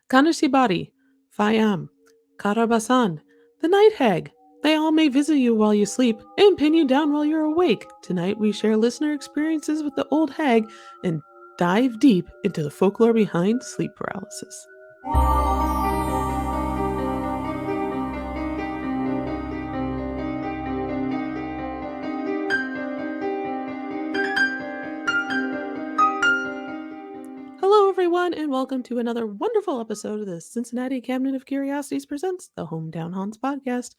Kanashibari, Fayam, Karabasan, the Night Hag. They all may visit you while you sleep and pin you down while you're awake. Tonight we share listener experiences with the old hag and dive deep into the folklore behind sleep paralysis. Hello, everyone, and welcome to another wonderful episode of the Cincinnati Cabinet of Curiosities presents the Hometown Haunts podcast.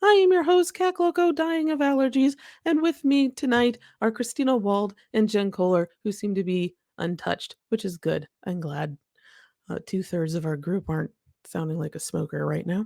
I am your host, Cat Loco, dying of allergies, and with me tonight are Christina Wald and Jen Kohler, who seem to be untouched, which is good. I'm glad. 2/3 of our group aren't sounding like a smoker right now.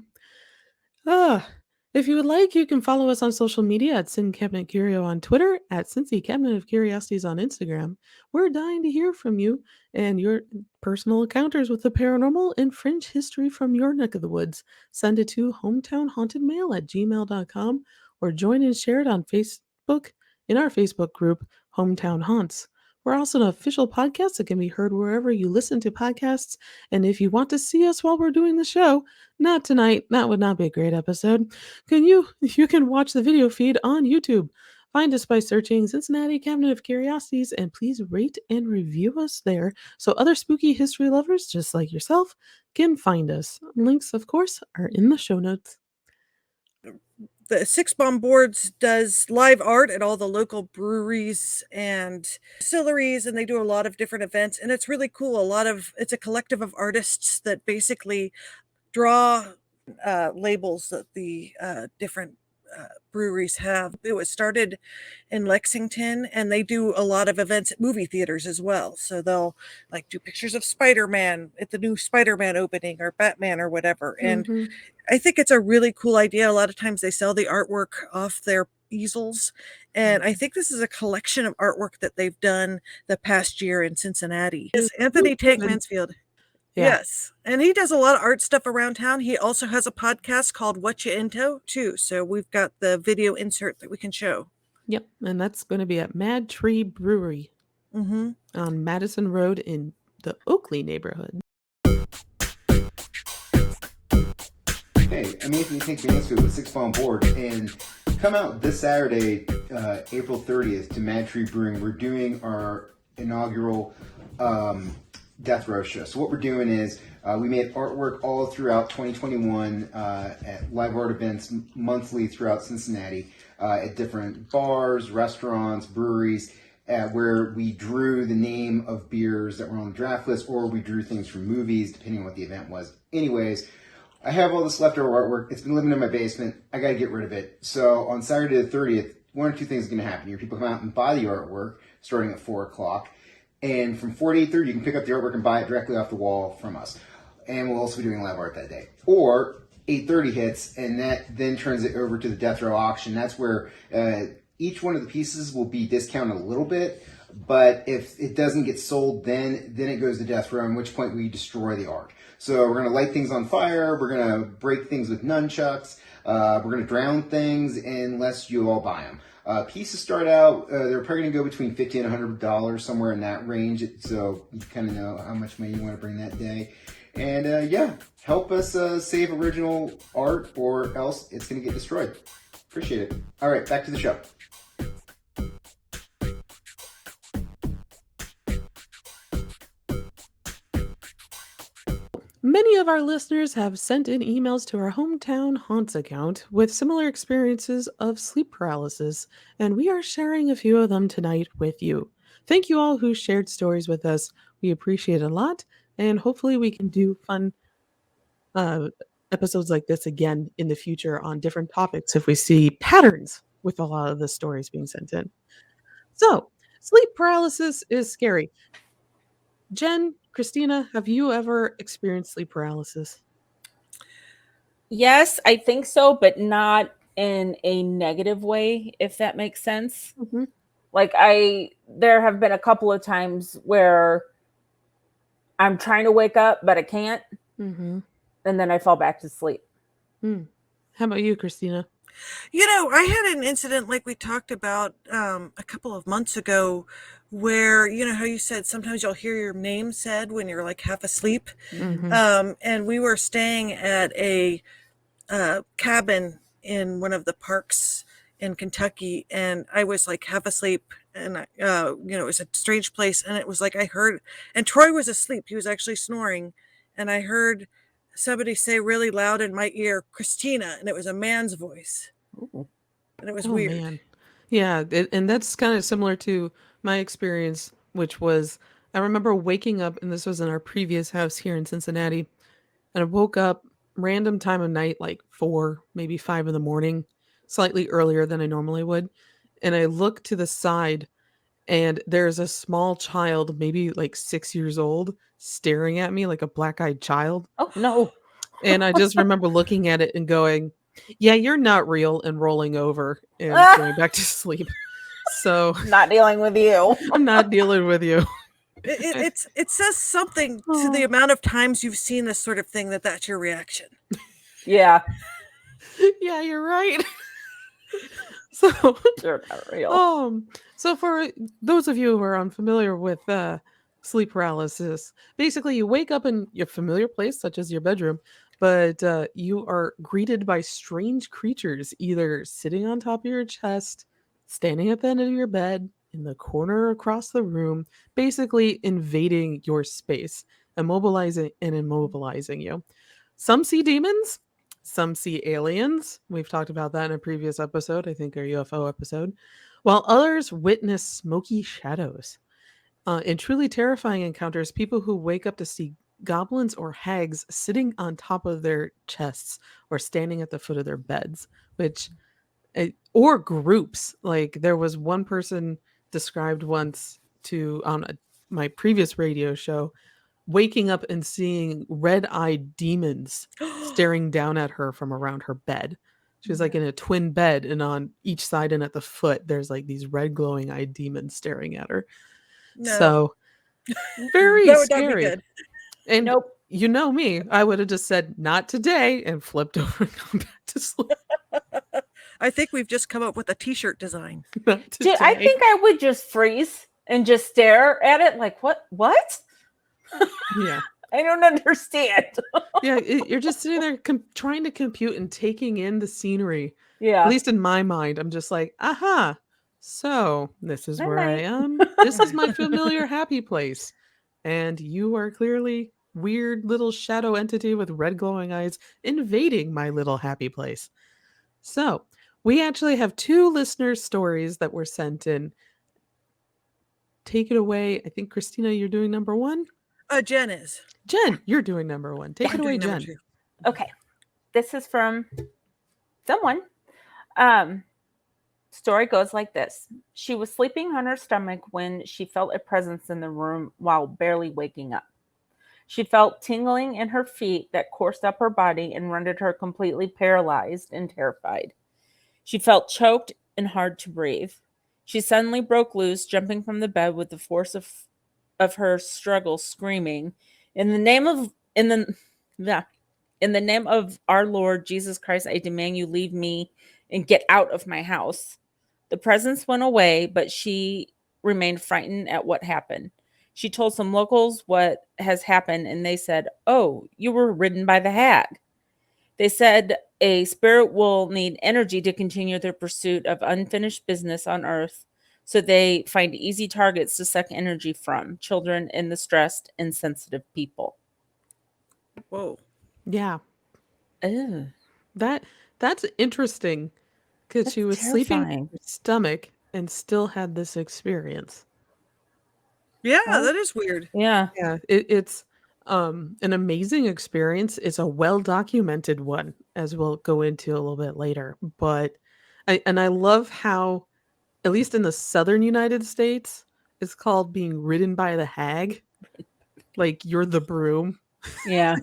Ah, if you would like, you can follow us on social media at Sin Cabinet Curio on Twitter, at Cincy Cabinet of Curiosities on Instagram. We're dying to hear from you and your personal encounters with the paranormal and fringe history from your neck of the woods. Send it to hometownhauntedmail@gmail.com or join and share it on Facebook in our Facebook group, Hometown Haunts. We're also an official podcast that can be heard wherever you listen to podcasts. And if you want to see us while we're doing the show, not tonight. That would not be a great episode. You can watch the video feed on YouTube. Find us by searching Cincinnati Cabinet of Curiosities and please rate and review us there so other spooky history lovers just like yourself can find us. Links, of course, are in the show notes. The Six Bomb Boards does live art at all the local breweries and distilleries, and they do a lot of different events, and it's really cool. It's a collective of artists that basically draw labels that the different breweries have. It was started in Lexington, and they do a lot of events at movie theaters as well. So they'll like do pictures of Spider-Man at the new Spider-Man opening or Batman or whatever. And I think it's a really cool idea. A lot of times they sell the artwork off their easels. And I think this is a collection of artwork that they've done the past year in Cincinnati. It's Anthony Tank Mansfield. Yeah. Yes. And he does a lot of art stuff around town. He also has a podcast called What You Into too. So we've got the video insert that we can show. Yep. And that's going to be at Mad Tree Brewery on Madison Rd in the Oakley neighborhood. Hey, I'm Anthony Tank Mansfield with Six Bomb Boards, and come out this Saturday, April 30th, to Mad Tree Brewing. We're doing our inaugural Death Row show. So what we're doing is we made artwork all throughout 2021 at live art events monthly throughout Cincinnati at different bars, restaurants, breweries, where we drew the name of beers that were on the draft list, or we drew things from movies, depending on what the event was. Anyways, I have all this leftover artwork. It's been living in my basement. I got to get rid of it. So on Saturday the 30th, one or two things are going to happen here. People come out and buy the artwork starting at 4 o'clock. And from 4 to 8:30, you can pick up the artwork and buy it directly off the wall from us. And we'll also be doing live art that day. Or 8:30 hits, and that then turns it over to the Death Row auction. That's where each one of the pieces will be discounted a little bit. But if it doesn't get sold, then it goes to Death Row, at which point we destroy the art. So we're going to light things on fire. We're going to break things with nunchucks. We're going to drown things unless you all buy them. Pieces start out, they're probably going to go between $50 and $100, somewhere in that range. So you kind of know how much money you want to bring that day. And yeah, help us save original art, or else it's going to get destroyed. Appreciate it. All right, back to the show. Many of our listeners have sent in emails to our Hometown Haunts account with similar experiences of sleep paralysis, and we are sharing a few of them tonight with you. Thank you all who shared stories with us. We appreciate it a lot, and hopefully we can do fun episodes like this again in the future on different topics if we see patterns with a lot of the stories being sent in. So, sleep paralysis is scary. Jen, Christina, have you ever experienced sleep paralysis? Yes, I think so, but not in a negative way, if that makes sense. Mm-hmm. Like there have been a couple of times where I'm trying to wake up, but I can't. Mm-hmm. And then I fall back to sleep. How about you, Christina? I had an incident like we talked about a couple of months ago where, how you said sometimes you'll hear your name said when you're like half asleep. Mm-hmm. And we were staying at a cabin in one of the parks in Kentucky, and I was like half asleep, and it was a strange place, and it was like I heard, and Troy was asleep. He was actually snoring, and I heard somebody say really loud in my ear, "Christina," and it was a man's voice, Ooh. and it was Oh weird. man. Yeah, and that's kind of similar to my experience, which was I remember waking up, and this was in our previous house here in Cincinnati, and I woke up random time of night, like 4, maybe 5 in the morning, slightly earlier than I normally would. And I look to the side, and there's a small child, maybe like 6 years old, staring at me like a black-eyed child. Oh no. And I just remember looking at it and going, "Yeah, you're not real," and rolling over and going back to sleep. So Not dealing with you. I'm not dealing with you. It says something to the Oh. amount of times you've seen this sort of thing that's your reaction. Yeah. Yeah, you're right. So They're not real. so for those of you who are unfamiliar with sleep paralysis, basically you wake up in your familiar place, such as your bedroom, but you are greeted by strange creatures, either sitting on top of your chest, standing at the end of your bed, in the corner across the room, basically invading your space, immobilizing you. Some see demons, some see aliens. We've talked about that in a previous episode, I think our UFO episode, while others witness smoky shadows. In truly terrifying encounters, people who wake up to see goblins or hags sitting on top of their chests or standing at the foot of their beds, which or groups. Like there was one person described once to on my previous radio show waking up and seeing red-eyed demons staring down at her from around her bed. She was like in a twin bed, and on each side and at the foot, there's like these red glowing eyed demons staring at her. No, So very that would not be scary. good. And Nope. you know me, I would have just said not today and flipped over and gone back to sleep. I think we've just come up with a T-shirt design. Not Dude, I today. think I would just freeze and just stare at it like, what? Yeah. I don't understand. Yeah, you're just sitting there trying to compute and taking in the scenery. Yeah. At least in my mind, I'm just like, aha. So this is where I Night-night. am. This is my familiar happy place. And you are clearly weird little shadow entity with red glowing eyes invading my little happy place. So we actually have 2 listener stories that were sent in. Take it away. I think Christina, you're doing number 1. Jen is. Jen, you're doing number 1. Take I'm it away, doing number Jen. 2. Okay. This is from someone. Story goes like this. She was sleeping on her stomach when she felt a presence in the room while barely waking up. She felt tingling in her feet that coursed up her body and rendered her completely paralyzed and terrified. She felt choked and hard to breathe. She suddenly broke loose, jumping from the bed with the force of her struggle, screaming, in the name of our Lord Jesus Christ, I demand you leave me and get out of my house. The presence went away, but she remained frightened at what happened. She told some locals what has happened, and they said, "Oh, you were ridden by the HAG." They said a spirit will need energy to continue their pursuit of unfinished business on earth, so they find easy targets to suck energy from: children and the stressed and sensitive people. Whoa. Yeah. Ugh, That's interesting because that's she was sleeping on terrifying. her stomach and still had this experience. Yeah, Well, that is weird. yeah. Yeah, it's an amazing experience. It's a well documented one, as we'll go into a little bit later. But I love how, at least in the southern United States, it's called being ridden by the hag. Like you're the broom. Yeah.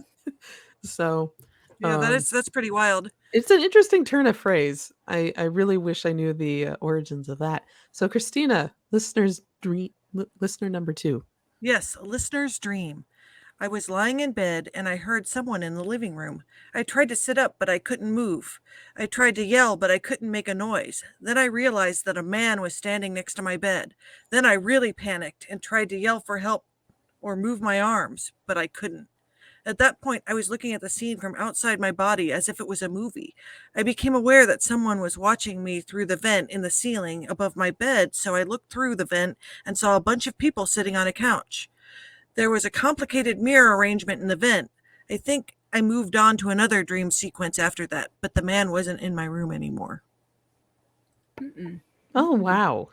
So Yeah, that's pretty wild. it's an interesting turn of phrase. I really wish I knew the origins of that. So Christina, listener number 2. Yes, a listener's dream. I was lying in bed and I heard someone in the living room. I tried to sit up, but I couldn't move. I tried to yell, but I couldn't make a noise. Then I realized that a man was standing next to my bed. Then I really panicked and tried to yell for help or move my arms, but I couldn't. At that point, I was looking at the scene from outside my body as if it was a movie. I became aware that someone was watching me through the vent in the ceiling above my bed, so I looked through the vent and saw a bunch of people sitting on a couch. There was a complicated mirror arrangement in the vent. I think I moved on to another dream sequence after that, but the man wasn't in my room anymore. Oh, wow.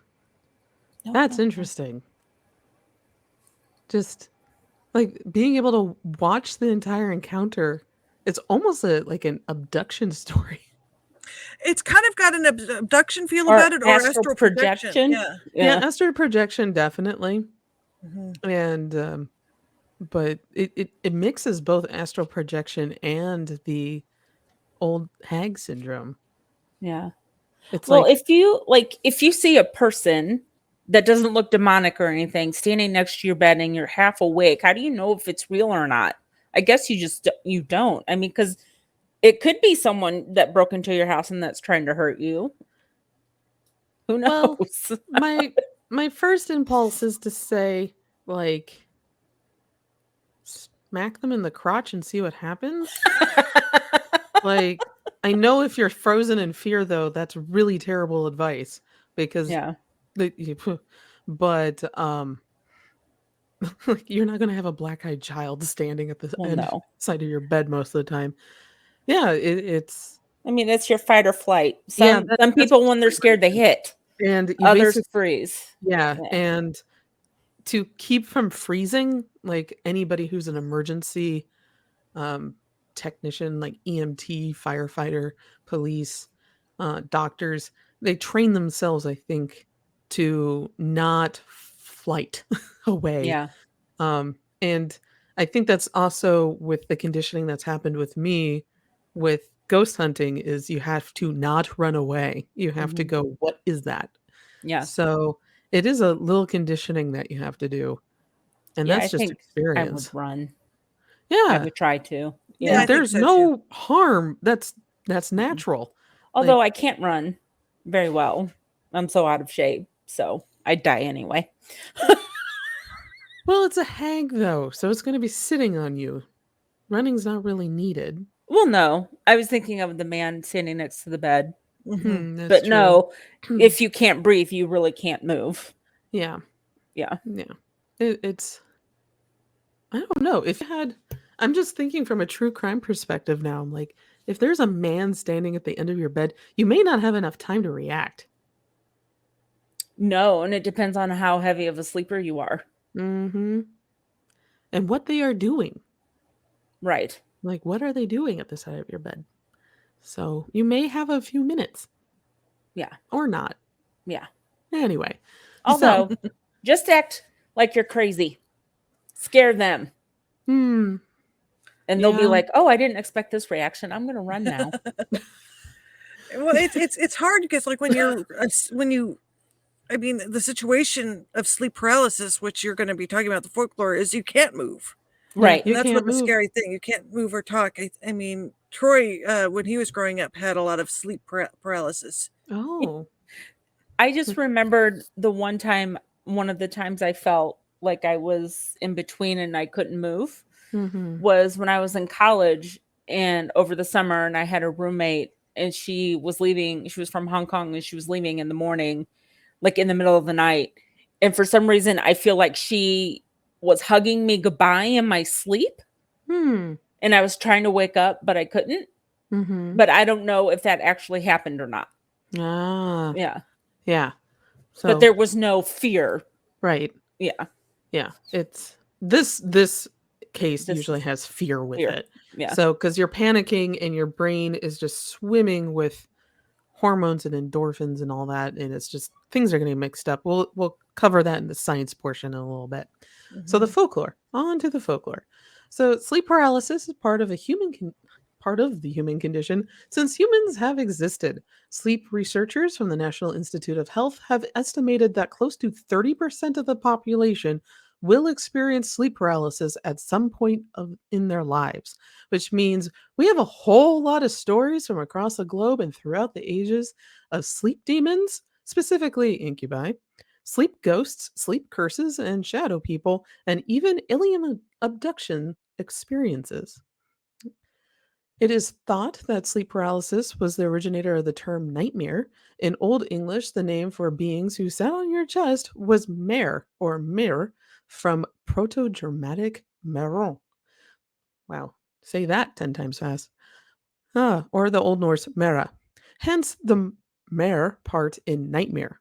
No, That's no, no. interesting. Just like being able to watch the entire encounter. It's almost like an abduction story. It's kind of got an abduction feel Or about it, or astral projection. Yeah. Yeah, astral projection, definitely. Mhm. And but it mixes both astral projection and the old hag syndrome. Yeah. It's Well, like, if you see a person that doesn't look demonic or anything standing next to your bed and you're half awake, how do you know if it's real or not? I guess you don't. I mean, because it could be someone that broke into your house and that's trying to hurt you. Who knows? well, my first impulse is to say, like, smack them in the crotch and see what happens. Like, I know if you're frozen in fear, though, that's really terrible advice because Yeah. but like, you're not gonna have a black-eyed child standing at the Well, no. side of your bed most of the time. Yeah, it's I mean, it's your fight or flight. Yeah, Some that's people, when they're scared, they hit. and you Others basically freeze. yeah, Yeah. and to keep from freezing, like anybody who's an emergency technician, like EMT, firefighter, police, doctors, they train themselves, I think, to not flight away. Yeah. And I think that's also with the conditioning that's happened with me with ghost hunting is you have to not run away. You have to Mhm. go, what is that? Yeah. So it is a little conditioning that you have to do. And Yeah, I that's just think I would experience. run. I Yeah. would try to. Yeah, Yeah. I And think there's so too. no harm. That's natural. Although Like, I can't run very well. I'm so out of shape. So I'd die anyway. well, it's a hag though, so it's going to be sitting on you. Running's not really needed. Well, no. I was thinking of the man standing next to the bed. Mhm. That's But true. no, if you can't breathe, you really can't move. Yeah. Yeah. Yeah. It's I don't know. If you had I'm just thinking from a true crime perspective now. I'm like, if there's a man standing at the end of your bed, you may not have enough time to react. No, and it depends on how heavy of a sleeper you are. Mm-hmm. And what they are doing. Right. Like, what are they doing at the side of your bed? So you may have a few minutes. Yeah. Or not. Yeah. Anyway. Although, just act like you're crazy. Scare them. And they'll be Yeah. like, "Oh, I didn't expect this reaction. I'm going to run now." Well, it's hard because like when you I mean the situation of sleep paralysis, which you're going to be talking about the folklore, is you can't move. Right. You And that's can't what the move. scary thing. You can't move or talk. I mean, Troy, when he was growing up, had a lot of sleep paralysis. Oh. I just remembered one of the times I felt like I was in between and I couldn't move Mm-hmm. was when I was in college and over the summer, and I had a roommate and she was leaving. She was from Hong Kong and she was leaving in the morning, like in the middle of the night. And for some reason, I feel like she was hugging me goodbye in my sleep. Hmm. And I was trying to wake up, but I couldn't. Mm-hmm. But I don't know if that actually happened or not. Ah. Yeah. Yeah. So But there was no fear. right. Yeah. Yeah. It's this case This usually is has fear with fear. it. Yeah. So because you're panicking and your brain is just swimming with hormones and endorphins and all that, and it's just things are getting mixed up. We'll cover that in the science portion in a little bit. So the Mhm. folklore. On to the folklore. So sleep paralysis is part of the human condition since humans have existed. Sleep researchers from the National Institute of Health have estimated that close to 30% of the population will experience sleep paralysis at some point in their lives, which means we have a whole lot of stories from across the globe and throughout the ages of sleep demons, specifically incubi, sleep ghosts, sleep curses, and shadow people, and even alien abduction experiences. It is thought that sleep paralysis was the originator of the term nightmare. In Old English, the name for beings who sat on your chest was mare or mir from Proto Germanic meron. Wow, say that 10 times fast. Or the Old Norse mera. Hence the mare part in nightmare.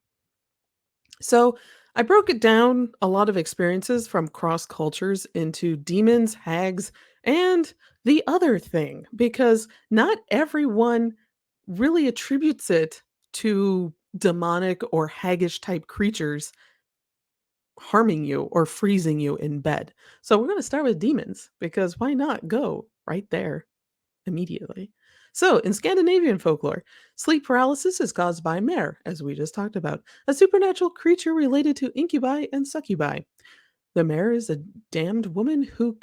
So I broke it down a lot of experiences from cross cultures into demons, hags, and the other thing, because not everyone really attributes it to demonic or haggish type creatures harming you or freezing you in bed. So we're going to start with demons because why not go right there immediately? So, in Scandinavian folklore, sleep paralysis is caused by mare, as we just talked about, a supernatural creature related to incubi and succubi. The mare is a damned woman who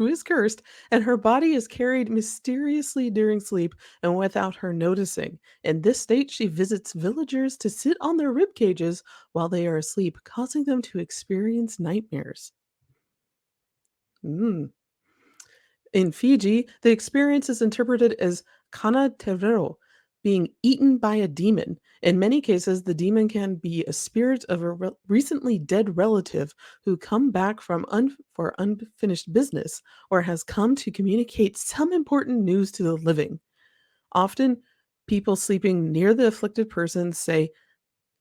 is cursed, and her body is carried mysteriously during sleep and without her noticing. In this state, she visits villagers to sit on their rib cages while they are asleep, causing them to experience nightmares. Mm. In Fiji, the experience is interpreted as kana terero, being eaten by a demon. In many cases, the demon can be a spirit of a recently dead relative who come back for unfinished business or has come to communicate some important news to the living. Often, people sleeping near the afflicted person say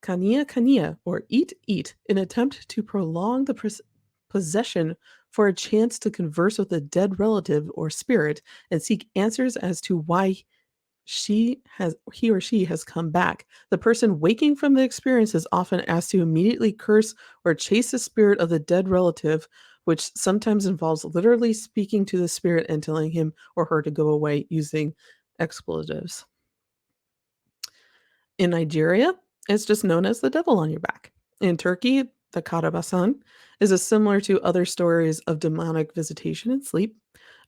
kania kania or eat eat in attempt to prolong the possession for a chance to converse with a dead relative or spirit and seek answers as to why he or she has come back. The person waking from the experience is often asked to immediately curse or chase the spirit of the dead relative, which sometimes involves literally speaking to the spirit and telling him or her to go away using expletives. In Nigeria, it's just known as the devil on your back. In Turkey, the Karabasan is a similar to other stories of demonic visitation and sleep.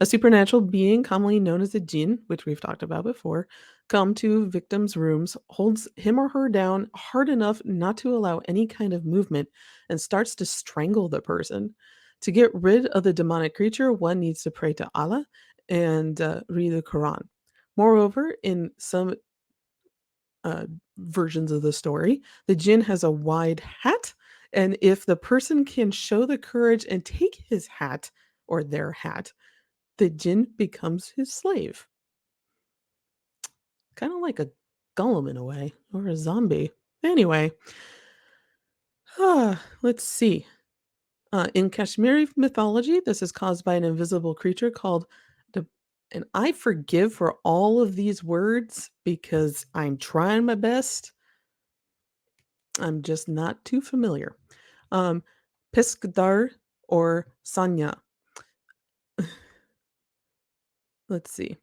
A supernatural being, commonly known as a jinn, which we've talked about before, come to victims' rooms, holds him or her down hard enough not to allow any kind of movement, and starts to strangle the person. To get rid of the demonic creature, one needs to pray to Allah and read the Quran. Moreover, in some uh, versions of the story, the jinn has a wide hat, and if the person can show the courage and take his hat or their hat, the jinn becomes his slave. Kind of like a golem in a way, or a zombie. Anyway, let's see. In Kashmiri mythology, this is caused by an invisible creature called the. And I forgive for all of these words because I'm trying my best. I'm just not too familiar. Piskdar or Sanya. Let's see.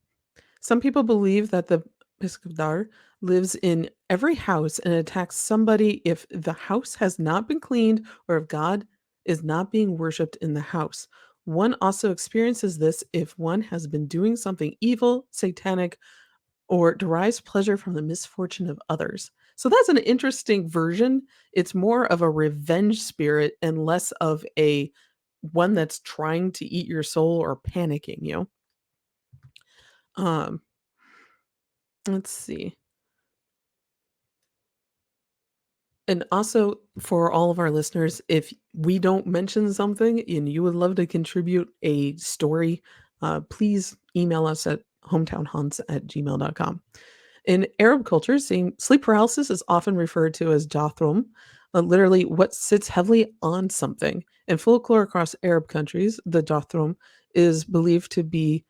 Some people believe that the Piskdar lives in every house and attacks somebody if the house has not been cleaned or if God is not being worshipped in the house. One also experiences this if one has been doing something evil, satanic, or derives pleasure from the misfortune of others. So that's an interesting version. It's more of a revenge spirit and less of a one that's trying to eat your soul or panicking you. Um, let's see. And also for all of our listeners, if we don't mention something and you would love to contribute a story, please email us at hometownhaunts@gmail.com. In Arab culture, sleep paralysis is often referred to as jathrum, literally what sits heavily on something. In folklore across Arab countries, the jathrum is believed to be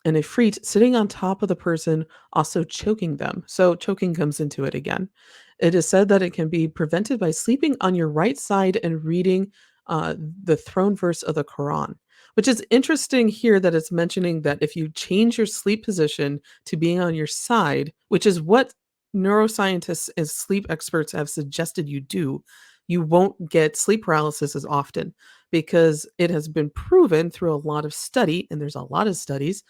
an ifrit sitting on top of the person, also choking them. So choking comes into it again. It is said that it can be prevented by sleeping on your right side and reading the throne verse of the Quran, which is interesting here that it's mentioning that if you change your sleep position to being on your side, which is what neuroscientists and sleep experts have suggested you do, you won't get sleep paralysis as often because it has been proven through a lot of study, and there's a lot of studies,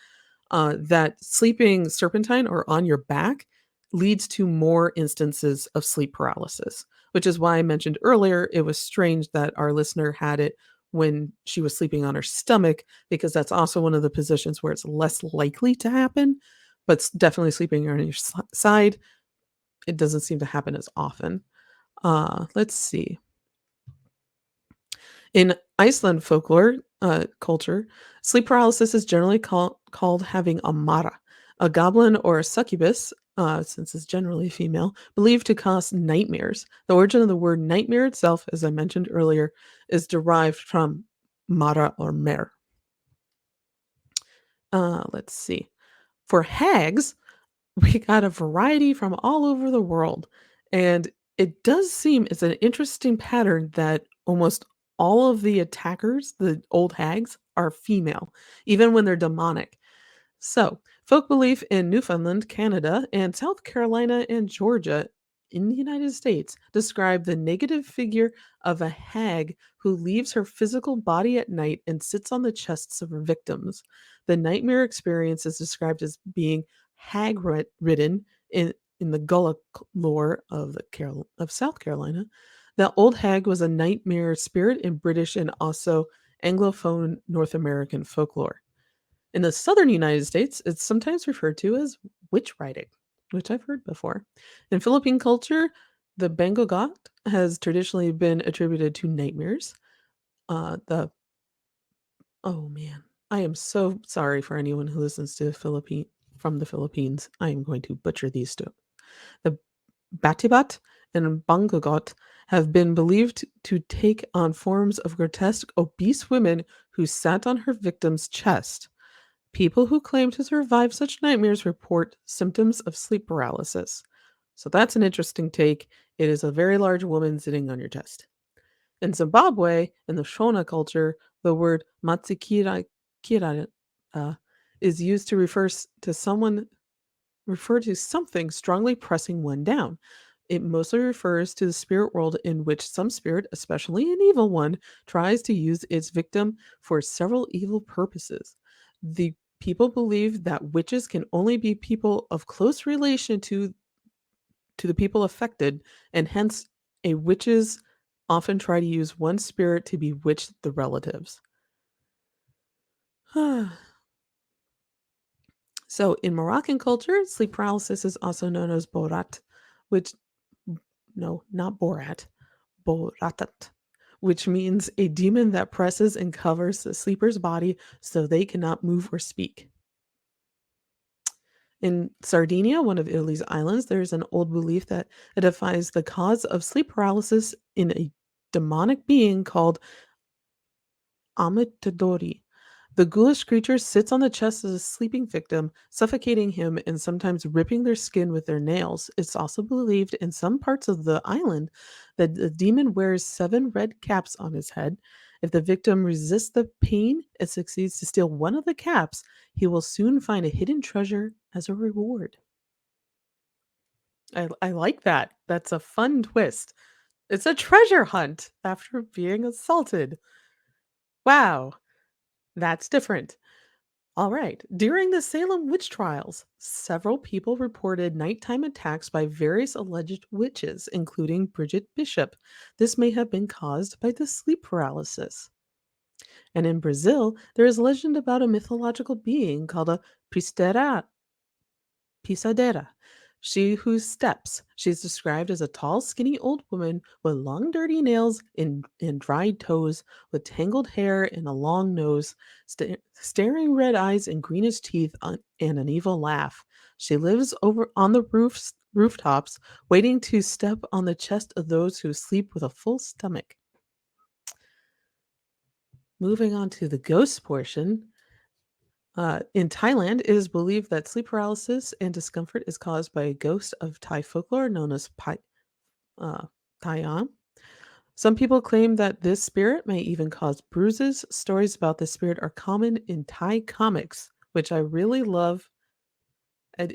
that sleeping serpentine or on your back leads to more instances of sleep paralysis, which is why I mentioned earlier it was strange that our listener had it when she was sleeping on her stomach, because that's also one of the positions where it's less likely to happen. But definitely sleeping on your side, it doesn't seem to happen as often. Let's see. In Iceland folklore culture, sleep paralysis is generally called having a mara, a goblin or a succubus, since it's generally female, believed to cause nightmares. The origin of the word nightmare itself, as I mentioned earlier, is derived from mara or mer. Let's see. For hags, we got a variety from all over the world. And it does seem it's an interesting pattern that almost all of the attackers, the old hags, are female, even when they're demonic. So, folk belief in Newfoundland, Canada, and South Carolina and Georgia in the United States describe the negative figure of a hag who leaves her physical body at night and sits on the chests of her victims. The nightmare experience is described as being hag ridden in the Gullah lore of of South Carolina. The old hag was a nightmare spirit in British and also Anglophone North American folklore. In the southern United States, it's sometimes referred to as witch riding, which I've heard before. In Philippine culture, the Bangogot has traditionally been attributed to nightmares. The Oh man, I am so sorry for anyone who listens to from the Philippines. I am going to butcher these two. The Batibat and Bangogot have been believed to take on forms of grotesque, obese women who sat on her victim's chest. People who claim to survive such nightmares report symptoms of sleep paralysis. So that's an interesting take. It is a very large woman sitting on your chest. In Zimbabwe, in the Shona culture, the word matsikira uh, is used to refer to something strongly pressing one down. It mostly refers to the spirit world in which some spirit, especially an evil one, tries to use its victim for several evil purposes. The people believe that witches can only be people of close relation to the people affected, and hence a witches often try to use one spirit to bewitch the relatives. So in Moroccan culture, sleep paralysis is also known as borat, which no, not borat, boratat, which means a demon that presses and covers the sleeper's body so they cannot move or speak. In Sardinia, one of Italy's islands, there's an old belief that identifies the cause of sleep paralysis in a demonic being called Amitadori. The ghoulish creature sits on the chest of the sleeping victim, suffocating him and sometimes ripping their skin with their nails. It's also believed in some parts of the island that the demon wears 7 red caps on his head. If the victim resists the pain and succeeds to steal one of the caps, he will soon find a hidden treasure as a reward. I like that. That's a fun twist. It's a treasure hunt after being assaulted. Wow, that's different. All right. During the Salem witch trials, several people reported nighttime attacks by various alleged witches, including Bridget Bishop. This may have been caused by the sleep paralysis. And in Brazil, there is legend about a mythological being called a pisadeira. She who steps. She's described as a tall, skinny old woman with long, dirty nails and dried toes, with tangled hair and a long nose, staring red eyes and greenish teeth, and an evil laugh. She lives over on the rooftops, waiting to step on the chest of those who sleep with a full stomach. Moving on to the ghost portion. In Thailand, it is believed that sleep paralysis and discomfort is caused by a ghost of Thai folklore known as Thayam. Some people claim that this spirit may even cause bruises. Stories about this spirit are common in Thai comics, which I really love. And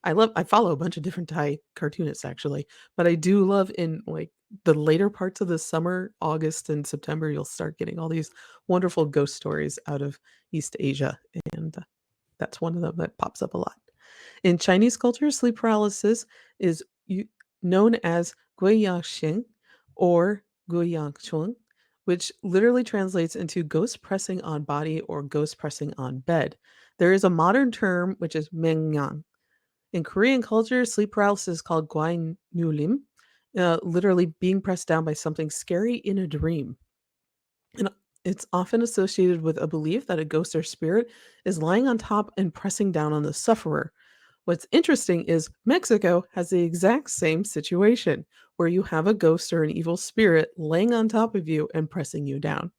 I follow a bunch of different Thai cartoonists actually, but I do love in like the later parts of the summer, August and September, you'll start getting all these wonderful ghost stories out of East Asia, and that's one of them that pops up a lot. In Chinese culture, sleep paralysis is known as guiyangxing or guiyangchun, which literally translates into ghost pressing on body or ghost pressing on bed. There is a modern term which is mengyang. In Korean culture, sleep paralysis is called gwainnulim, literally being pressed down by something scary in a dream. And it's often associated with a belief that a ghost or spirit is lying on top and pressing down on the sufferer. What's interesting is Mexico has the exact same situation where you have a ghost or an evil spirit laying on top of you and pressing you down.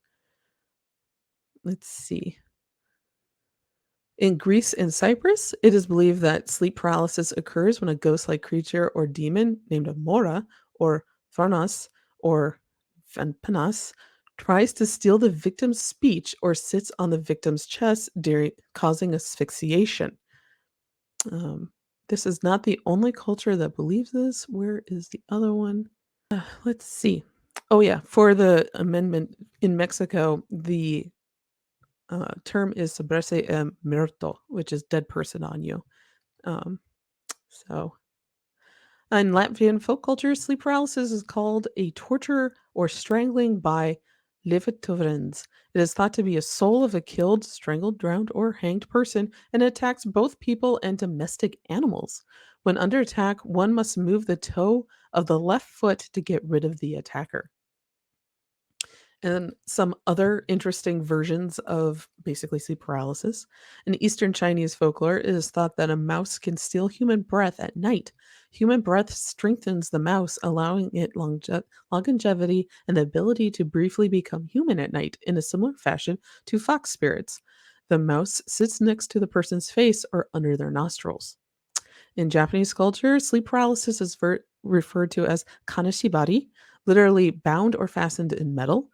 Let's see. In Greece and Cyprus, it is believed that sleep paralysis occurs when a ghost-like creature or demon named a Mora or Varnas or Panas tries to steal the victim's speech or sits on the victim's chest, causing asphyxiation. This is not the only culture that believes this. Where is the other one? Let's see. Oh yeah, for the amendment in Mexico, the term is sobrese muerto, which is dead person on you. So in Latvian folk culture, sleep paralysis is called a torture or strangling by levitovens. It is thought to be a soul of a killed, strangled, drowned, or hanged person and attacks both people and domestic animals. When under attack, one must move the toe of the left foot to get rid of the attacker. And some other interesting versions of basically sleep paralysis. In Eastern Chinese folklore, it is thought that a mouse can steal human breath at night. Human breath strengthens the mouse, allowing it longevity and the ability to briefly become human at night in a similar fashion to fox spirits. The mouse sits next to the person's face or under their nostrils. In Japanese culture, sleep paralysis is referred to as kaneshibari, literally bound or fastened in metal.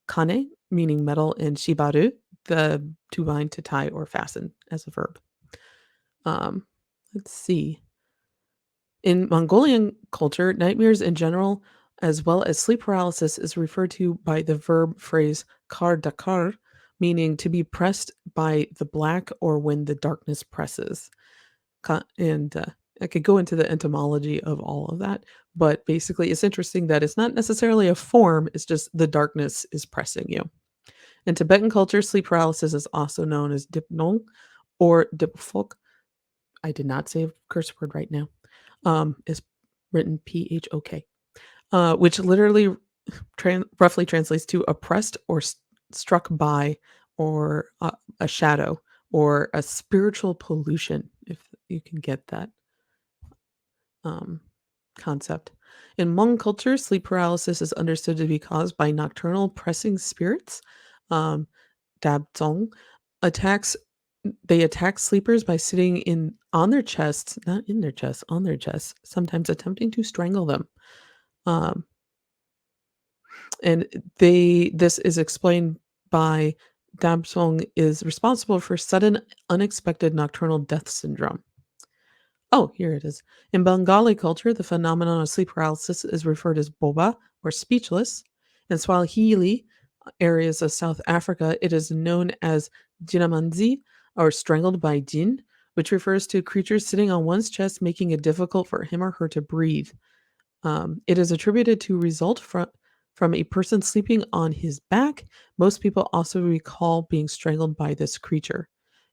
Kane, meaning metal, and shibaru, the to bind, to tie, or fasten as a verb. Let's see. In Mongolian culture, nightmares in general, as well as sleep paralysis, is referred to by the verb phrase kar dakar, meaning to be pressed by the black or when the darkness presses. And I could go into the etymology of all of that, but basically it's interesting that it's not necessarily a form, it's just the darkness is pressing you. In Tibetan culture, sleep paralysis is also known as dipnong or dipfok. I did not say a curse word right now. It's written Phok, which literally roughly translates to oppressed or struck by, or a shadow, or a spiritual pollution, if you can get that concept. In Hmong culture, sleep paralysis is understood to be caused by nocturnal pressing spirits. Dabzong they attack sleepers by sitting on their chests, not in their chests, on their chests, sometimes attempting to strangle them. And this is explained by Dabzong is responsible for sudden, unexpected nocturnal death syndrome. Oh, here it is. In Bengali culture, the phenomenon of sleep paralysis is referred as boba, or speechless. In Swahili areas of South Africa, it is known as jinamanzi, or strangled by jinn, which refers to creatures sitting on one's chest, making it difficult for him or her to breathe. It is attributed to result from a person sleeping on his back. Most people also recall being strangled by this creature.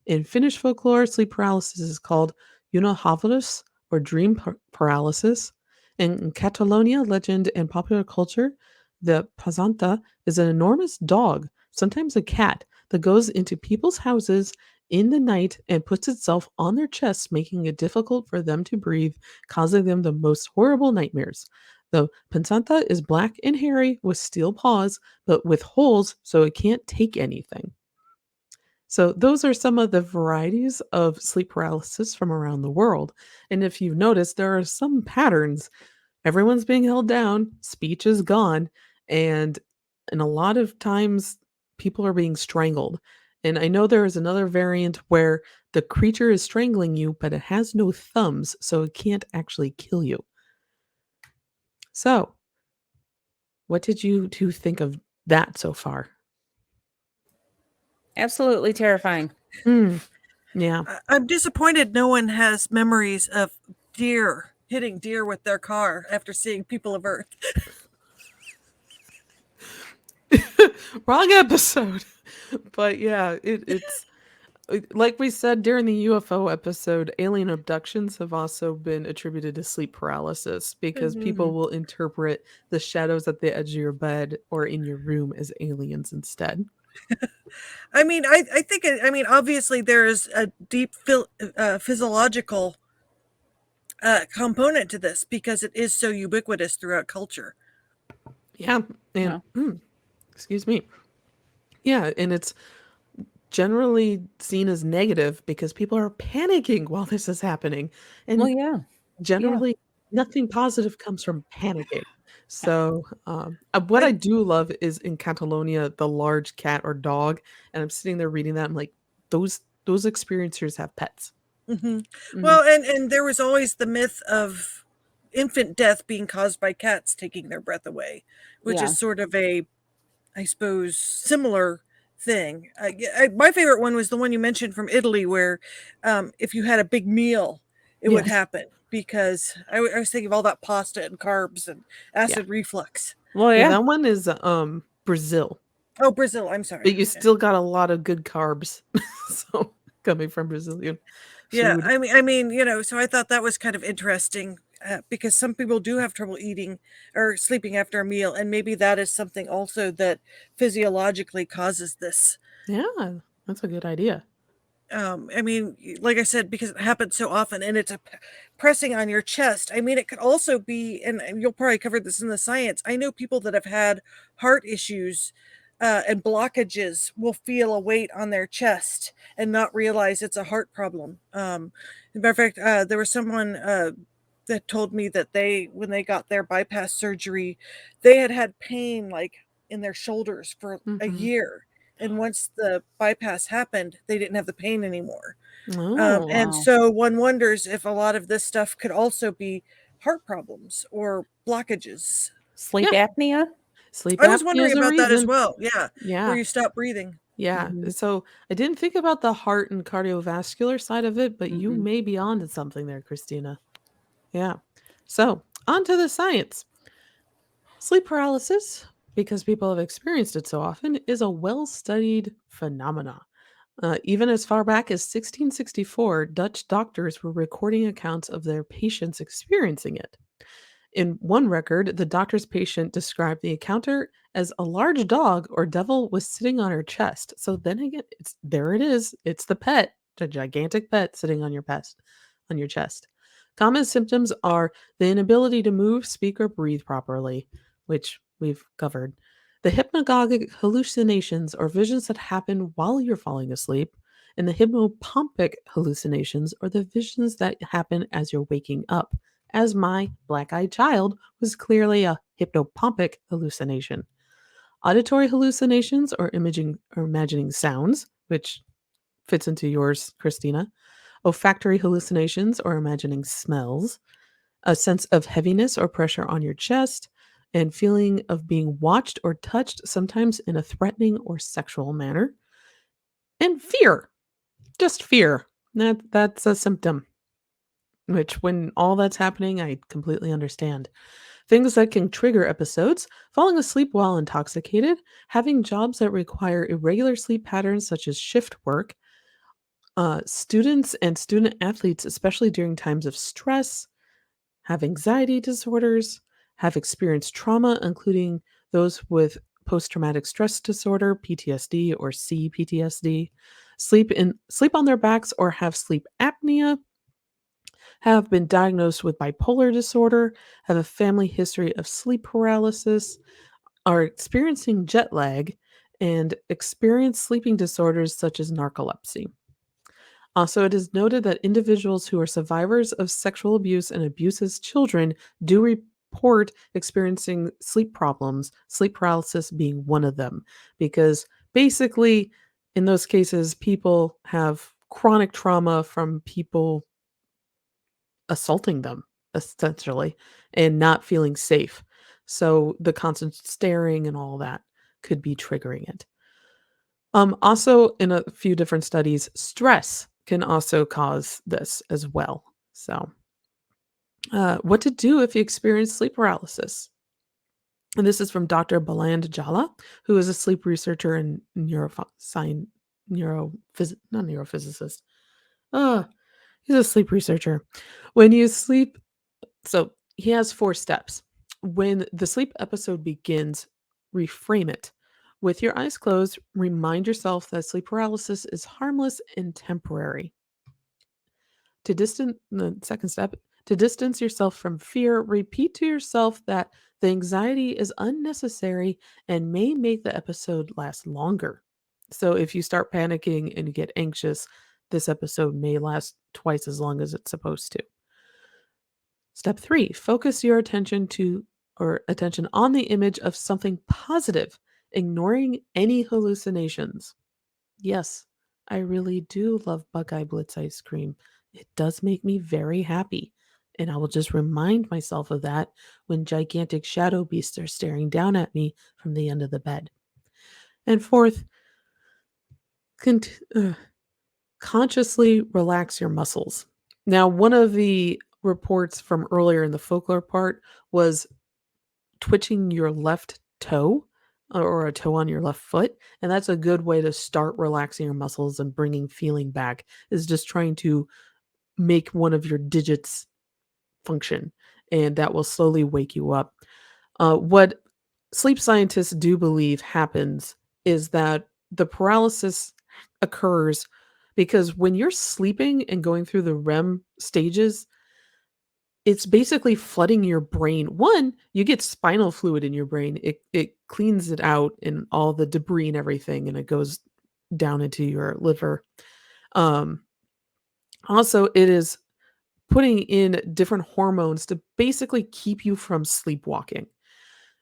In Finnish folklore, sleep paralysis is called unohavalus, or dream paralysis. In Catalonia legend and popular culture, the pasanta is an enormous dog, sometimes a cat, that goes into people's houses in the night and puts itself on their chests, making it difficult for them to breathe, causing them the most horrible nightmares. The Pensanta is black and hairy with steel paws, but with holes so it can't take anything. So those are some of the varieties of sleep paralysis from around the world. And if you've noticed, there are some patterns. Everyone's being held down, speech is gone, and a lot of times people are being strangled. And I know there is another variant where the creature is strangling you, but it has no thumbs, so it can't actually kill you. So, what did you two think of that so far? Absolutely terrifying. Yeah. I'm disappointed no one has memories of hitting deer with their car after seeing People of Earth. Wrong episode. But yeah, it's like we said during the UFO episode, alien abductions have also been attributed to sleep paralysis because people will interpret the shadows at the edge of your bed or in your room as aliens instead. I mean, I think, obviously there is a deep physiological component to this because it is so ubiquitous throughout culture. Yeah. And Yeah. excuse me. Yeah, and it's generally seen as negative because people are panicking while this is happening. And Well, yeah. generally, nothing positive comes from panicking. So, what I do love is in Catalonia, the large cat or dog, and I'm sitting there reading that. I'm like, those experiencers have pets. Hmm. Mhm. Well, and there was always the myth of infant death being caused by cats taking their breath away, which Yeah. is sort of a, I suppose, similar thing. My favorite one was the one you mentioned from Italy, where if you had a big meal, it would Yes. happen because I was thinking of all that pasta and carbs and Yeah. acid reflux. Well, Yeah, yeah. that one is Brazil, Oh, Brazil. I'm but sorry. you still got a lot of good carbs. So coming from Brazilian Yeah, food. so I thought that was kind of interesting because some people do have trouble eating or sleeping after a meal, and maybe that is something also that physiologically causes this. Yeah, that's a good idea. Like I said, because it happens so often and it's pressing on your chest. I mean, it could also be, and you'll probably cover this in the science. I know people that have had heart issues and blockages will feel a weight on their chest and not realize it's a heart problem. As a matter of fact, there was someone that told me that when they got their bypass surgery, they had pain like in their shoulders for a Mhm. year. And once the bypass happened, they didn't have the pain anymore. Oh. And Wow. so one wonders if a lot of this stuff could also be heart problems or blockages. Sleep Yeah. apnea? Sleep I was apnea wondering is a about that as reason. well. Yeah, where Yeah. you stop breathing. Yeah. Mhm. So I didn't think about the heart and cardiovascular side of it, but you Mhm. may be onto something there, Christina. Yeah. So on to the science. Sleep paralysis, because people have experienced it so often, is a well studied phenomena. Even as far back as 1664, Dutch doctors were recording accounts of their patients experiencing it. In one record, the doctor's patient described the encounter as a large dog or devil was sitting on her chest. So then again, there it is. It's the pet, the gigantic pet sitting on on your chest. Common symptoms are the inability to move, speak, or breathe properly, which we've covered. The hypnagogic hallucinations or visions that happen while you're falling asleep, and the hypnopompic hallucinations are the visions that happen as you're waking up, as my black eyed child was clearly a hypnopompic hallucination. Auditory hallucinations or imaging or imagining sounds, which fits into yours, Christina. Olfactory hallucinations or imagining smells. A sense of heaviness or pressure on your chest, and feeling of being watched or touched, sometimes in a threatening or sexual manner. And fear, just fear. That's a symptom, which when all that's happening, I completely understand. Things that can trigger episodes: falling asleep while intoxicated, having jobs that require irregular sleep patterns, such as shift work, students and student athletes, especially during times of stress, have anxiety disorders, have experienced trauma, including those with post traumatic stress disorder, PTSD or CPTSD, sleep on their backs or have sleep apnea, have been diagnosed with bipolar disorder, have a family history of sleep paralysis, are experiencing jet lag, and experience sleeping disorders such as narcolepsy. Also, it is noted that individuals who are survivors of sexual abuse and abuse as children do report experiencing sleep problems, sleep paralysis being one of them, because basically in those cases, people have chronic trauma from people assaulting them, essentially, and not feeling safe. So the constant staring and all that could be triggering it. Also, in a few different studies, stress can also cause this as well. So, what to do if you experience sleep paralysis? And this is from Dr. Baland Jala, who is a sleep researcher and not neurophysicist. Uh, he's a sleep researcher. When you sleep, so he has 4 steps. When the sleep episode begins, reframe it. With your eyes closed, remind yourself that sleep paralysis is harmless and temporary. The second step, to distance yourself from fear, repeat to yourself that the anxiety is unnecessary and may make the episode last longer. So if you start panicking and you get anxious, this episode may last twice as long as it's supposed to. Step 3, focus your attention on the image of something positive, ignoring any hallucinations. Yes, I really do love Buckeye Blitz ice cream. It does make me very happy. And I will just remind myself of that when gigantic shadow beasts are staring down at me from the end of the bed. And fourth, cont- uh, consciously relax your muscles. Now, one of the reports from earlier in the folklore part was twitching your left toe or a toe on your left foot, and that's a good way to start relaxing your muscles and bringing feeling back, is just trying to make one of your digits function, and that will slowly wake you up. What sleep scientists do believe happens is that the paralysis occurs because when you're sleeping and going through the REM stages, it's basically flooding your brain. One, you get spinal fluid in your brain. It cleans it out and all the debris and everything, and it goes down into your liver. Um, Also, it is putting in different hormones to basically keep you from sleepwalking.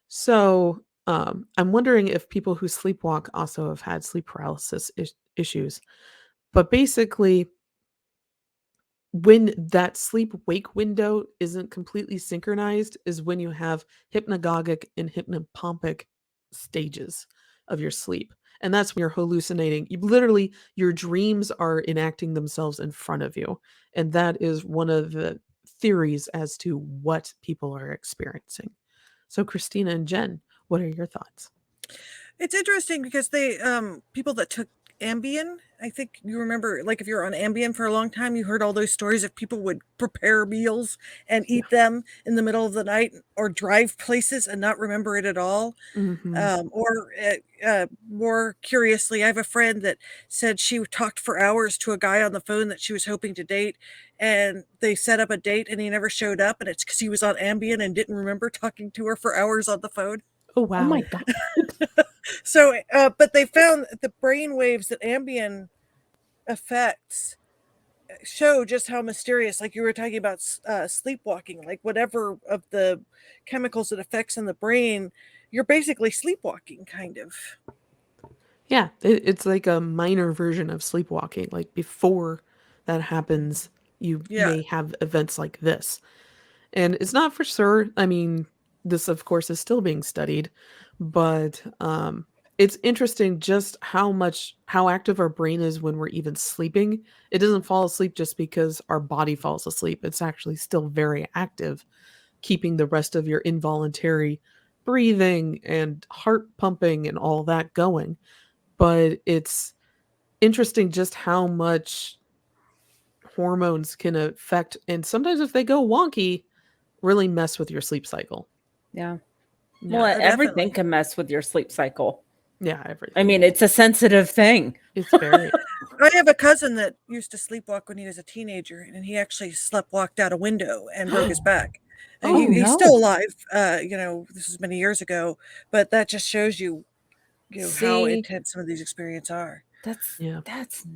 So, I'm wondering if people who sleepwalk also have had sleep paralysis issues. But basically, when that sleep wake window isn't completely synchronized is when you have hypnagogic and hypnopompic stages of your sleep. And that's when you're hallucinating. You literally, your dreams are enacting themselves in front of you. And that is one of the theories as to what people are experiencing. So, Christina and Jen, what are your thoughts? It's interesting because they people that took Ambien, I think you remember, like if you're on Ambien for a long time, you heard all those stories of people would prepare meals and Yeah. eat them in the middle of the night or drive places and not remember it at all. Hmm. More curiously, I have a friend that said she talked for hours to a guy on the phone that she was hoping to date, and they set up a date and he never showed up, and it's because he was on Ambien and didn't remember talking to her for hours on the phone. Oh, Oh my wow. God. So, but they found the brain waves that Ambien affects show just how mysterious, like you were talking about sleepwalking, like whatever of the chemicals it affects in the brain, you're basically sleepwalking, kind of. Yeah, it's like a minor version of sleepwalking. Like before that happens, you Yeah. may have events like this. And it's not for sure. I mean, this of course is still being studied, but it's interesting just how active our brain is when we're even sleeping. It doesn't fall asleep just because our body falls asleep. It's actually still very active, keeping the rest of your involuntary breathing and heart pumping and all that going. But it's interesting just how much hormones can affect, and sometimes if they go wonky, really mess with your sleep cycle. Yeah. Yeah. Well, everything Definitely. can mess with your sleep cycle. Yeah, I everything. mean, it's a sensitive thing. It's very I have a cousin that used to sleepwalk when he was a teenager, and he actually sleptwalked out a window and broke his back. And Oh he's still no. alive. This is many years ago, but that just shows you, how See, intense some of these experiences are. that's yeah. that's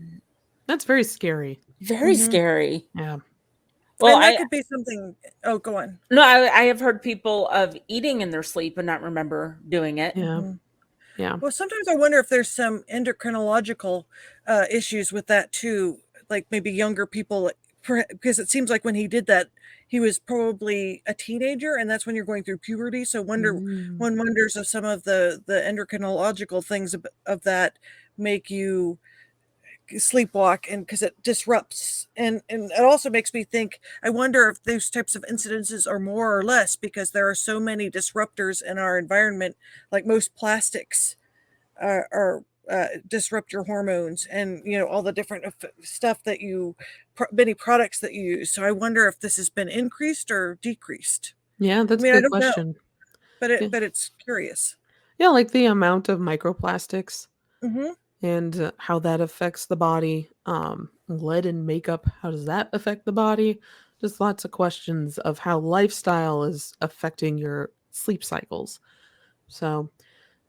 That's very scary. very Hmm. scary. Yeah. Well, And that I could be something. Oh, go on. no, I have heard people of eating in their sleep and not remember doing it. Yeah. Hmm. Yeah. Well, sometimes I wonder if there's some endocrinological issues with that too, like maybe younger people, because it seems like when he did that, he was probably a teenager, and that's when you're going through puberty. So Mm. one wonders if some of the endocrinological things of that make you sleepwalk, and because it disrupts, and it also makes me think, I wonder if those types of incidences are more or less because there are so many disruptors in our environment, like most plastics are disrupt your hormones, and all the different stuff that many products that you use. So I wonder if this has been increased or decreased. Yeah, I that's a mean, I good don't know, question. but Yeah. it's curious. Yeah, like the amount of microplastics Hmm. and how that affects the body. Lead in makeup, how does that affect the body? Just lots of questions of how lifestyle is affecting your sleep cycles. So,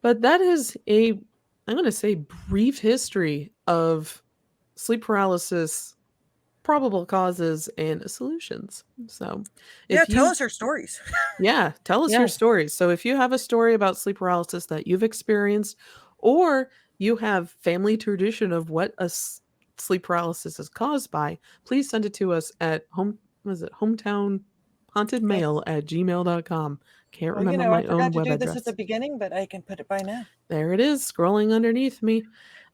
but that is I'm going to say, brief history of sleep paralysis, probable causes, and solutions. So, Yeah, if tell you, us your stories. yeah, tell us your Yeah. stories. So, if you have a story about sleep paralysis that you've experienced, or you have family tradition of what sleep paralysis is caused by, please send it to us at hometown haunted Okay. mail at gmail.com. Can't Well, remember I my forgot own to web do this at the address. beginning, but I can put it by now. There it is, scrolling underneath me.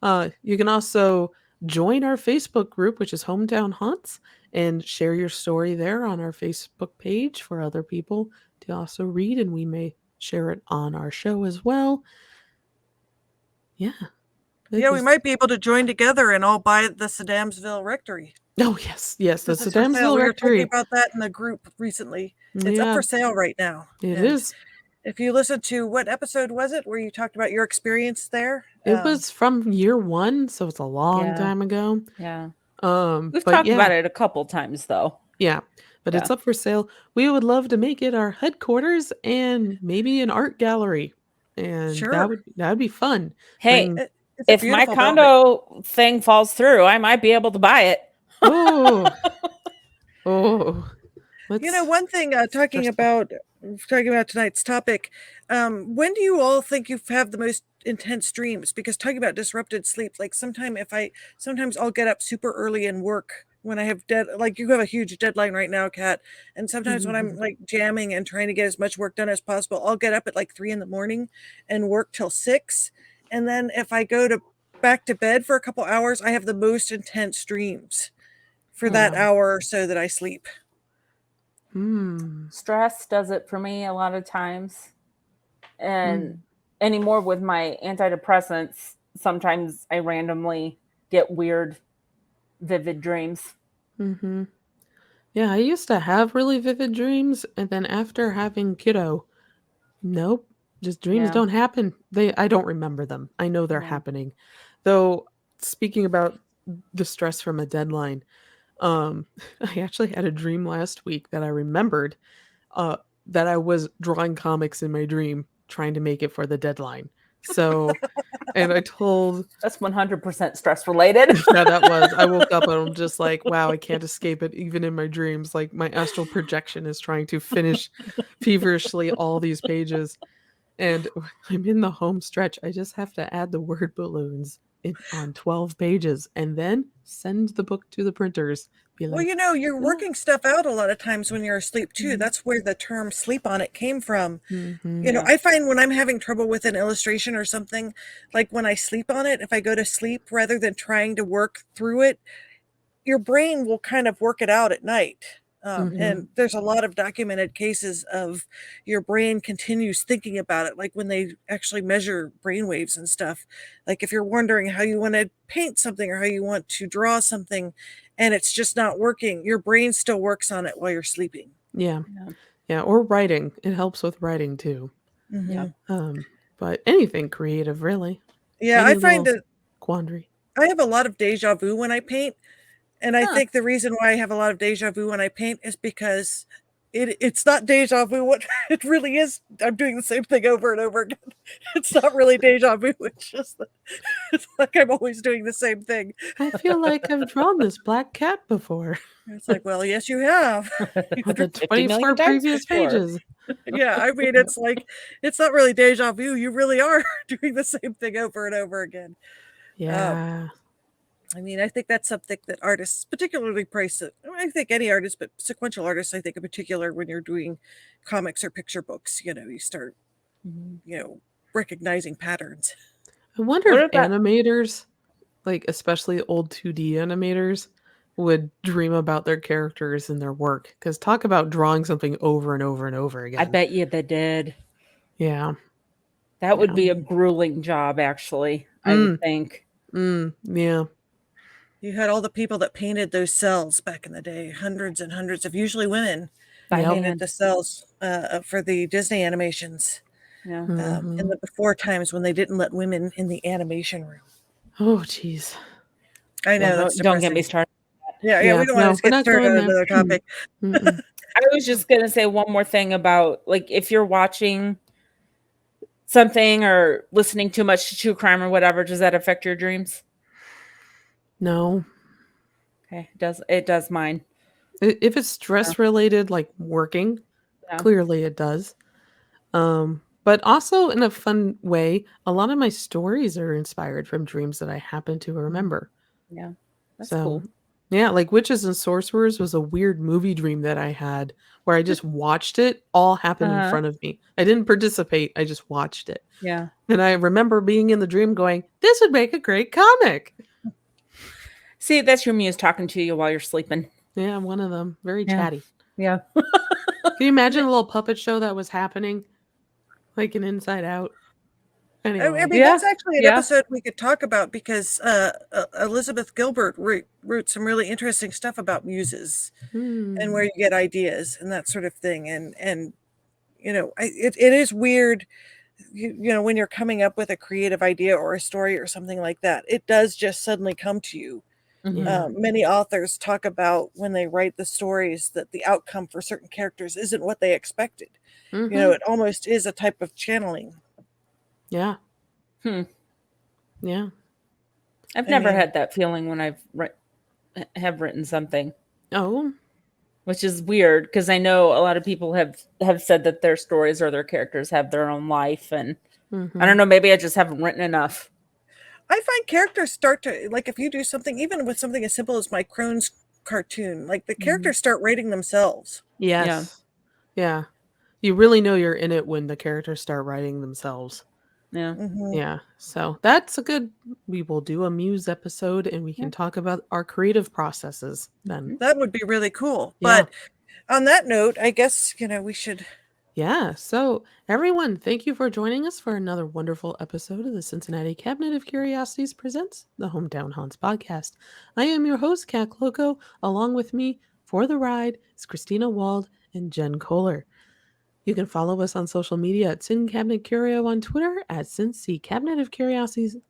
You can also join our Facebook group, which is Hometown Haunts, and share your story there on our Facebook page for other people to also read, and we may share it on our show as well. Yeah. Yeah, we Because, might be able to join together and all buy the Saddamsville Rectory. oh, yes, yes, the This is for sale. Adamsville We were talking Rectory. about that in the group recently. It's up Yeah, for sale right now. it And is. if you listen to, what episode was it where you talked about your experience there? It was from year one, so it's a long Yeah. time ago. Yeah. We've But talked yeah, about it a couple times though. yeah, but it's Yeah. up for sale. We would love to make it our headquarters and maybe an art gallery, and Sure. that would be fun. Hey, Bring It's a if my beautiful building. condo thing falls through, I might be able to buy it. oh oh let's One thing, stressful. talking about tonight's topic, when do you all think you have the most intense dreams? Because talking about disrupted sleep, like sometimes I'll get up super early and work when I have like you have a huge deadline right now, Kat. And sometimes when I'm like jamming and trying to get as much work done as possible, I'll get up at like 3 a.m. and work till 6. And then if I go to back to bed for a couple hours, I have the most intense dreams for that Oh. hour or so that I sleep. Stress does it for me a lot of times. And anymore with my antidepressants, sometimes I randomly get weird, vivid dreams. Yeah, I used to have really vivid dreams, and then after having kiddo, nope, just dreams Yeah. don't happen. I don't remember them. I know they're Yeah. happening. Though, speaking about the stress from a deadline, I actually had a dream last week that I remembered, uh, that I was drawing comics in my dream, trying to make it for the deadline. So, and I told, That's 100% stress related. yeah, that was. I woke up and I'm just like, wow, I can't escape it even in my dreams. Like my astral projection is trying to finish feverishly all these pages. And I'm in the home stretch. I just have to add the word balloons on 12 pages and then send the book to the printers. Be Well, like, you're "Ah." working stuff out a lot of times when you're asleep too. Mhm. That's where the term sleep on it came from. Mhm. Yeah. I find when I'm having trouble with an illustration or something, like when I sleep on it, if I go to sleep rather than trying to work through it, your brain will kind of work it out at night. Mhm. And there's a lot of documented cases of your brain continues thinking about it, like when they actually measure brain waves and stuff. Like if you're wondering how you want to paint something or how you want to draw something and it's just not working, your brain still works on it while you're sleeping. Yeah. Yeah. Yeah, or writing. It helps with writing too. Yeah. Hmm. But anything creative really. Yeah, Any I find little that quandary. I have a lot of deja vu when I paint. And I Huh. think the reason why I have a lot of deja vu when I paint is because it's not deja vu. What it really is, I'm doing the same thing over and over again. It's not really deja vu. It's just that it's like I'm always doing the same thing. I feel like I've drawn this black cat before. It's like, well, yes, you have. On the 50 million 24 times previous before. pages. Yeah, I mean, it's like it's not really deja vu. You really are doing the same thing over and over again. Yeah. I mean, I think that's something that artists particularly price it. I think any artist, but sequential artists, I think in particular, when you're doing comics or picture books, you start, recognizing patterns. I wonder What if about- animators, like especially old 2D animators, would dream about their characters and their work. Because talk about drawing something over and over and over again. I bet you they did. Yeah. That would Yeah. be a grueling job, actually, I would think. Yeah. You had all the people that painted those cells back in the day, hundreds and hundreds of usually women By Yep. painted hand. the cells for the Disney animations Yeah. in Mhm. the before times when they didn't let women in the animation room. Oh, jeez. I know Well, that's don't get me depressing. started. Yeah, Yeah, we don't no, want to we're get not started going on there. another topic. Mm-mm. I was just going to say one more thing about, like, if you're watching something or listening too much to true crime or whatever, does that affect your dreams? No. Okay, it does mine. If it's stress related, like working, Yeah. clearly it does. But also in a fun way, a lot of my stories are inspired from dreams that I happen to remember. Yeah. That's So, cool. yeah, like Witches and Sorcerers was a weird movie dream that I had where I just watched it all happen in front of me. I didn't participate, I just watched it. Yeah. And I remember being in the dream going, this would make a great comic. See, that's your muse talking to you while you're sleeping. Yeah, one of them. Very Yeah. chatty. Yeah. Can you imagine a little puppet show that was happening? Like an Inside Out? I Anyway. mean, Yeah, that's actually an yeah. episode we could talk about because Elizabeth Gilbert wrote some really interesting stuff about muses and where you get ideas and that sort of thing. And it is weird, when you're coming up with a creative idea or a story or something like that. It does just suddenly come to you. Yeah. Many authors talk about when they write the stories that the outcome for certain characters isn't what they expected. Mhm. It almost is a type of channeling. Yeah. Hmm. Yeah. I've I never mean- had that feeling when have written something, Oh. which is weird because I know a lot of people have said that their stories or their characters have their own life, and I don't know, maybe I just haven't written enough. I find characters start to, like, if you do something, even with something as simple as my Crohn's cartoon, like the characters start rating themselves. Yes. Yeah. You really know you're in it when the characters start writing themselves. Yeah. Mhm. Yeah. So that's we will do a muse episode and we can talk about our creative processes then. That would be really cool. Yeah. But on that note, I guess, we should. Yeah. So everyone, thank you for joining us for another wonderful episode of the Cincinnati Cabinet of Curiosities presents the Hometown Haunts podcast. I am your host, Kat Loco. Along with me for the ride is Christina Wald and Jen Kohler. You can follow us on social media at Sin Cabinet Curio on Twitter, at Cincy Cabinet of Curiosities on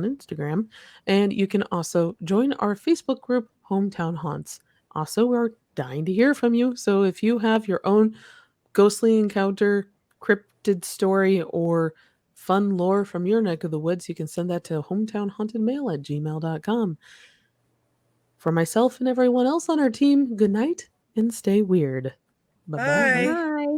Instagram, and you can also join our Facebook group, Hometown Haunts. Also, we're dying to hear from you, so if you have your own ghostly encounter, cryptid story, or fun lore from your neck of the woods, you can send that to hometownhauntedmail@gmail.com. For myself and everyone else on our team, good night and stay weird. Bye-bye. Bye. Bye.